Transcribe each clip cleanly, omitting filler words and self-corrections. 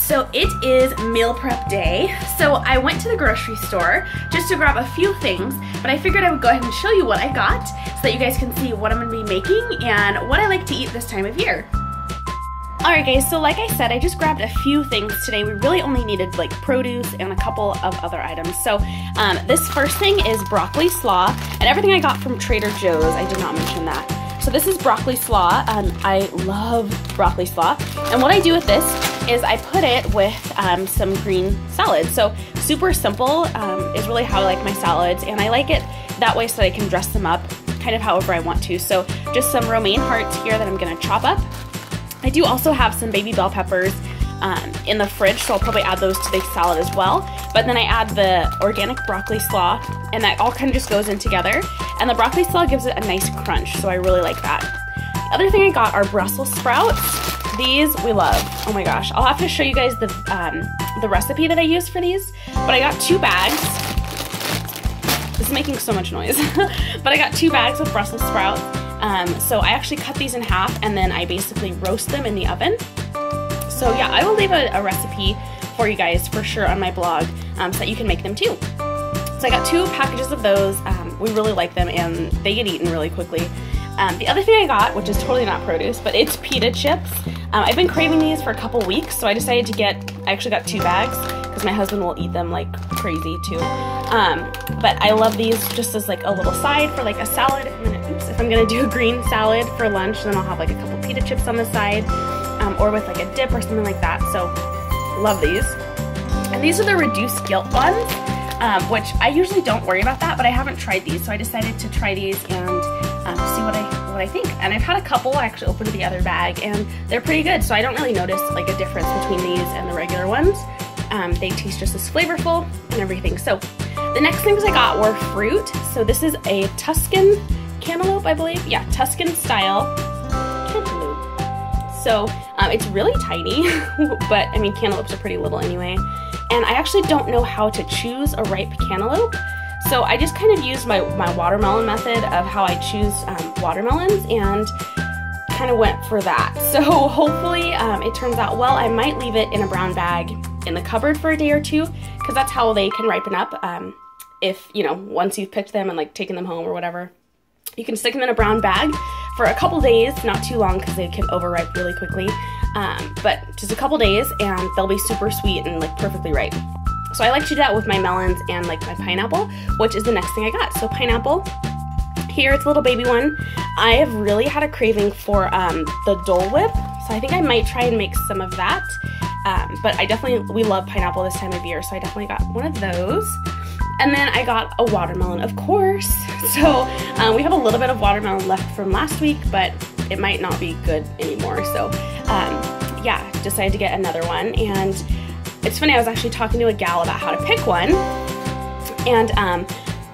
So it is meal prep day. So I went to the grocery store just to grab a few things, but I figured I would go ahead and show you what I got so that you guys can see what I'm gonna be making and what I like to eat this time of year. Alright guys, so like I said, I just grabbed a few things today. We really only needed like produce and a couple of other items. So this first thing is broccoli slaw, and everything I got from Trader Joe's. I did not mention that. So this is broccoli slaw. I love broccoli slaw. And what I do with this is I put it with some green salad. So super simple is really how I like my salads, and I like it that way so that I can dress them up kind of however I want to. So just some romaine hearts here that I'm gonna chop up. I do also have some baby bell peppers in the fridge, so I'll probably add those to the salad as well. But then I add the organic broccoli slaw, and that all kind of just goes in together. And the broccoli slaw gives it a nice crunch, so I really like that. The other thing I got are Brussels sprouts. These we love. Oh my gosh, I'll have to show you guys the recipe that I used for these. But I got 2 bags. This is making so much noise. But I got 2 bags of Brussels sprouts. So I actually cut these in half, and then I basically roast them in the oven. So yeah, I will leave a recipe for you guys for sure on my blog so that you can make them too. So I got 2 packages of those. We really like them, and they get eaten really quickly. The other thing I got, which is totally not produce, but it's pita chips. I've been craving these for a couple weeks, so I decided to I actually got 2 bags because my husband will eat them like crazy too. But I love these just as like a little side for like a salad. If I'm gonna do a green salad for lunch, then I'll have like a couple pita chips on the side, or with like a dip or something like that. So love these. And these are the reduced guilt ones, which I usually don't worry about that, but I haven't tried these, so I decided to try these and see what I think. And I've had a couple. I actually opened the other bag, and they're pretty good, so I don't really notice like a difference between these and the regular ones. They taste just as flavorful and everything. So the next things I got were fruit. So this is a Tuscan cantaloupe, I believe. Yeah, Tuscan style cantaloupe. So it's really tiny, but I mean cantaloupes are pretty little anyway. And I actually don't know how to choose a ripe cantaloupe. So I just kind of used my watermelon method of how I choose watermelons, and kind of went for that. So hopefully it turns out well. I might leave it in a brown bag in the cupboard for a day or two, because that's how they can ripen up. If, you know, once you've picked them and like taken them home or whatever, you can stick them in a brown bag for a couple days, not too long because they can overripe really quickly, but just a couple days, and they'll be super sweet and like perfectly ripe. So I like to do that with my melons and like my pineapple, which is the next thing I got. So pineapple, here it's a little baby one. I have really had a craving for the Dole Whip, so I think I might try and make some of that. But we love pineapple this time of year, so I definitely got one of those. And then I got a watermelon, of course. So we have a little bit of watermelon left from last week, but it might not be good anymore. So yeah, decided to get another one. And it's funny, I was actually talking to a gal about how to pick one. And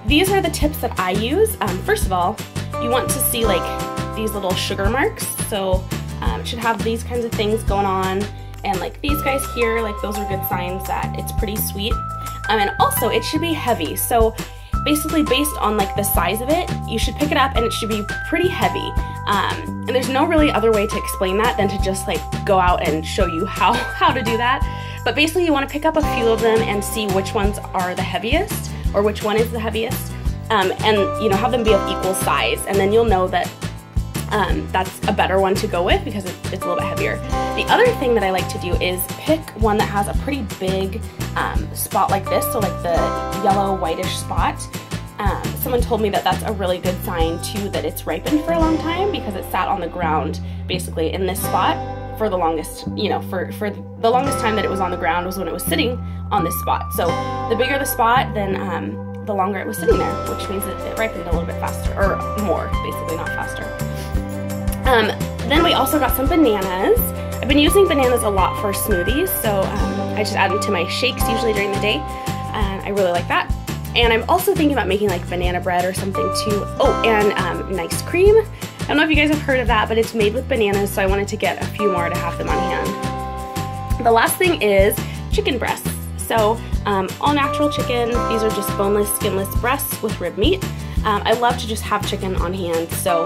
these are the tips that I use. First of all, you want to see like these little sugar marks. So it should have these kinds of things going on. And like these guys here, like those are good signs that it's pretty sweet. And also it should be heavy. So basically based on like the size of it, you should pick it up and it should be pretty heavy. And there's no really other way to explain that than to just like go out and show you how to do that. But basically you want to pick up a few of them and see which ones are the heaviest, or which one is the heaviest, and you know, have them be of equal size, and then you'll know that that's a better one to go with because it's a little bit heavier. The other thing that I like to do is pick one that has a pretty big spot like this, so like the yellow whitish spot. Someone told me that that's a really good sign too that it's ripened for a long time, because it sat on the ground basically in this spot for the longest, you know, for the longest time that it was on the ground was when it was sitting on this spot. So the bigger the spot, then the longer it was sitting there, which means that it ripened a little bit faster, or more, basically, not faster. Then we also got some bananas. I've been using bananas a lot for smoothies, so I just add them to my shakes usually during the day, and I really like that. And I'm also thinking about making like banana bread or something too. Oh, and nice cream. I don't know if you guys have heard of that, but it's made with bananas, so I wanted to get a few more to have them on hand. The last thing is chicken breasts. So all natural chicken. These are just boneless, skinless breasts with rib meat. I love to just have chicken on hand, so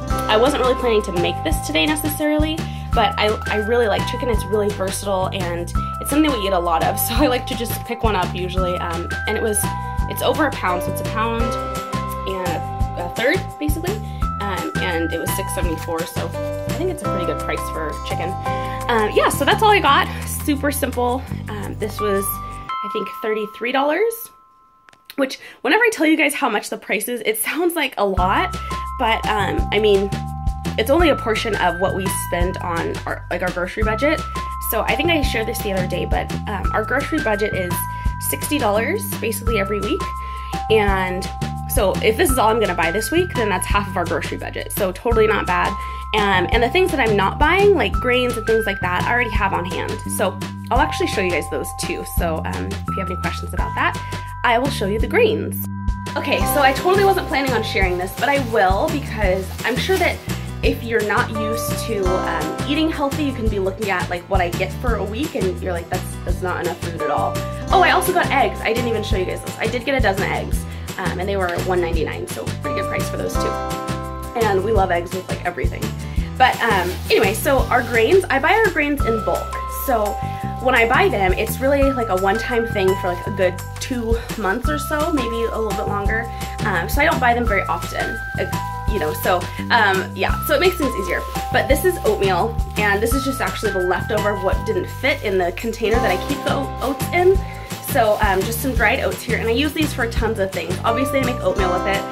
I wasn't really planning to make this today necessarily, but I really like chicken. It's really versatile and it's something we eat a lot of, so I like to just pick one up usually. And it's over a pound, so it's a pound and a third basically, and it was $6.74, so I think it's a pretty good price for chicken. Yeah, so that's all I got. Super simple. This was, I think, $33, which whenever I tell you guys how much the price is, it sounds like a lot, but I mean, it's only a portion of what we spend on our grocery budget. So I think I shared this the other day, but our grocery budget is $60 basically every week. And so if this is all I'm gonna buy this week, then that's half of our grocery budget. So totally not bad. And the things that I'm not buying, like grains and things like that, I already have on hand. So I'll actually show you guys those too. So if you have any questions about that, I will show you the grains. Okay, so I totally wasn't planning on sharing this, but I will, because I'm sure that if you're not used to eating healthy, you can be looking at like what I get for a week and you're like, that's not enough food at all. Oh, I also got eggs. I didn't even show you guys this. I did get a dozen eggs, and they were $1.99, so pretty good price for those too. And we love eggs with like everything. But anyway, so our grains, I buy our grains in bulk. So when I buy them, it's really like a one-time thing for like a good 2 months or so, maybe a little bit longer. So I don't buy them very often, you know, so yeah, so it makes things easier. But this is oatmeal, and this is just actually the leftover of what didn't fit in the container that I keep the oats in. So just some dried oats here, and I use these for tons of things. Obviously I make oatmeal with it,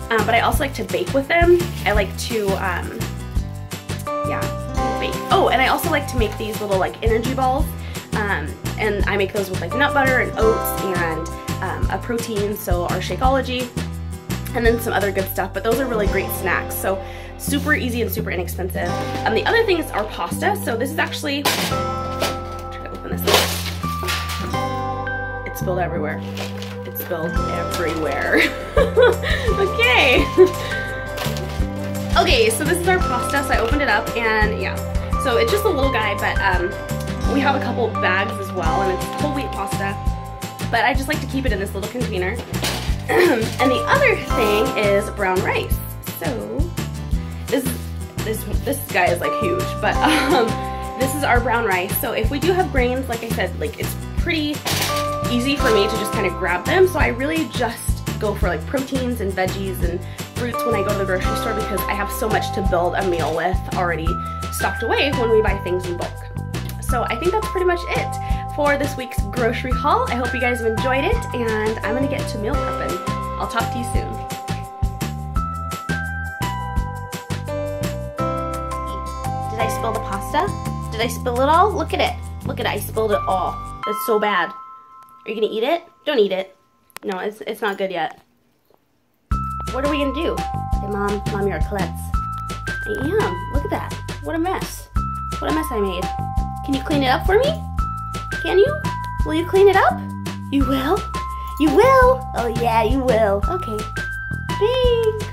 but I also like to bake with them. I like to, yeah, bake. Oh, and I also like to make these little like energy balls, and I make those with like nut butter and oats and a protein, so our Shakeology, and then some other good stuff, but those are really great snacks. So super easy and super inexpensive. The other thing is our pasta. So this is actually, try to open this up. It spilled everywhere. It spilled everywhere. Okay. Okay, so this is our pasta. So I opened it up, and yeah. So it's just a little guy, but we have a couple bags as well, and it's whole wheat pasta. But I just like to keep it in this little container. And the other thing is brown rice. So this guy is like huge, but this is our brown rice. So if we do have grains, like I said, like it's pretty easy for me to just kind of grab them. So I really just go for like proteins and veggies and fruits when I go to the grocery store, because I have so much to build a meal with already stocked away when we buy things in bulk. So I think that's pretty much it for this week's grocery haul. I hope you guys have enjoyed it, and I'm gonna get to meal prepping. I'll talk to you soon. Did I spill the pasta? Did I spill it all? Look at it. Look at it, I spilled it all. That's so bad. Are you gonna eat it? Don't eat it. No, it's not good yet. What are we gonna do? Hey Mom, you're a klutz. I am. Look at that. What a mess. What a mess I made. Can you clean it up for me? Can you? Will you clean it up? You will? You will? Oh yeah, you will. Okay. Thanks.